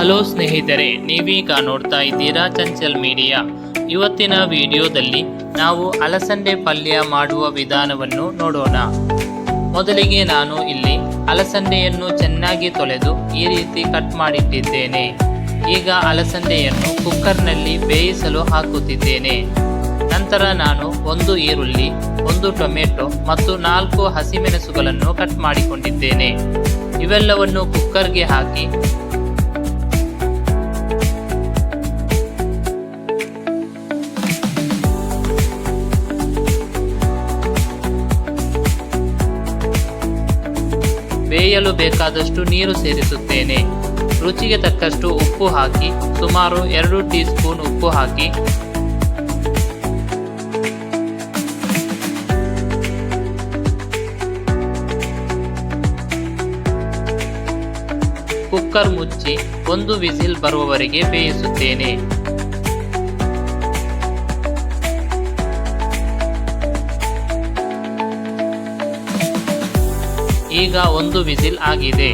Hello ಸ್ನೇಹಿತರೆ, ನೀವೀಗ ನೋಡ್ತಾ ಇದ್ದೀರಾ ಚಂಚಲ್ ಮೀಡಿಯಾ. ಇವತ್ತಿನ ವಿಡಿಯೋದಲ್ಲಿ ನಾವು ಅಲಸಂದೆ ಪಲ್ಯ ಮಾಡುವ ವಿಧಾನವನ್ನು ನೋಡೋಣ. ಮೊದಲಿಗೆ ನಾನು ಇಲ್ಲಿ ಅಲಸಂದೆಯನ್ನು ಚೆನ್ನಾಗಿ ತೊಳೆದು ಈ ರೀತಿ ಕಟ್ ಮಾಡಿಟ್ಟಿದ್ದೇನೆ. ಈಗ ಅಲಸಂದೆಯನ್ನು ಕುಕ್ಕರ್ನಲ್ಲಿ ಬೇಯಿಸಲು ಹಾಕುತ್ತಿದ್ದೇನೆ. ನಂತರ ನಾನು 1 ಈರುಳ್ಳಿ, 1 ಟೊಮೆಟೊ ಮತ್ತು 4 ಹಸಿಮೆಣಸುಗಳನ್ನು ಕಟ್ ಮಾಡಿಕೊಂಡಿದ್ದೇನೆ. ಇವೆಲ್ಲವನ್ನು ಕುಕ್ಕರ್ಗೆ ಹಾಕಿ ಬೇಯಲು ಬೇಕಾದಷ್ಟು ನೀರು ಸೇರಿಸುತ್ತೇನೆ. ರುಚಿಗೆ ತಕ್ಕಷ್ಟು ಉಪ್ಪು ಹಾಕಿ ಸುಮಾರು 2 ಟೀ ಸ್ಪೂನ್ ಉಪ್ಪು ಹಾಕಿ ಕುಕ್ಕರ್ ಮುಚ್ಚಿ 1 ವಿಸಿಲ್ ಬರುವವರೆಗೆ ಬೇಯಿಸುತ್ತೇನೆ. ಈಗ 1 ವಿಸಿಲ್ ಆಗಿದೆ.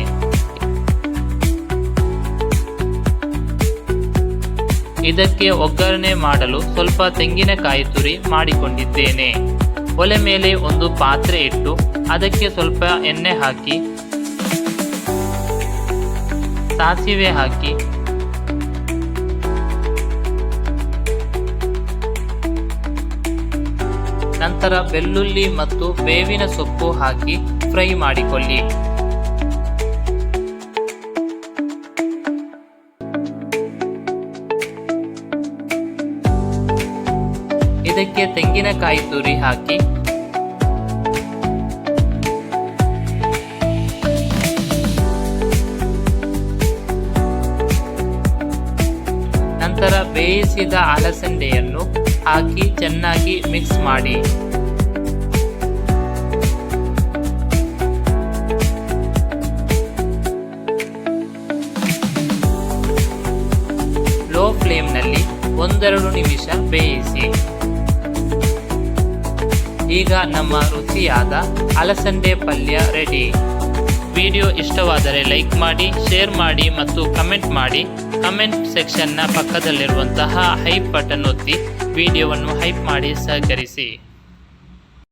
ಇದಕ್ಕೆ ಒಗ್ಗರಣೆ ಮಾಡಲು ಸ್ವಲ್ಪ ತೆಂಗಿನಕಾಯಿ ತುರಿ ಮಾಡಿಕೊಂಡಿದ್ದೇನೆ. ಒಲೆ ಮೇಲೆ ಒಂದು ಪಾತ್ರೆ ಇಟ್ಟು ಅದಕ್ಕೆ ಸ್ವಲ್ಪ ಎಣ್ಣೆ ಹಾಕಿ ಸಾಸಿವೆ ಹಾಕಿ ನಂತರ ಬೆಳ್ಳುಳ್ಳಿ ಮತ್ತು ಬೇವಿನ ಸೊಪ್ಪು ಹಾಕಿ ಫ್ರೈ ಮಾಡಿಕೊಳ್ಳಿ. ಇದಕ್ಕೆ ತೆಂಗಿನಕಾಯಿ ತುರಿ ಹಾಕಿ ನಂತರ ಬೇಯಿಸಿದ ಅಲಸಂದೆಯನ್ನು ಹಾಕಿ ಚೆನ್ನಾಗಿ ಮಿಕ್ಸ್ ಮಾಡಿ. ಲೋ ಫ್ಲೇಮ್ನಲ್ಲಿ 1-2 ನಿಮಿಷ ಬೇಯಿಸಿ. ಈಗ ನಮ್ಮ ರುಚಿಯಾದ ಅಲಸಂದೆ ಪಲ್ಯ ರೆಡಿ. ವಿಡಿಯೋ ಇಷ್ಟವಾದರೆ ಲೈಕ್ ಮಾಡಿ, ಶೇರ್ ಮಾಡಿ ಮತ್ತು ಕಮೆಂಟ್ ಮಾಡಿ. ಕಮೆಂಟ್ ಸೆಕ್ಷನ್ನ ಪಕ್ಕದಲ್ಲಿರುವಂತಹ ಹೈಪ್ ಬಟನ್ ಒತ್ತಿ ವಿಡಿಯೋವನ್ನು ಹೈಪ್ ಮಾಡಿ ಸಹಕರಿಸಿ.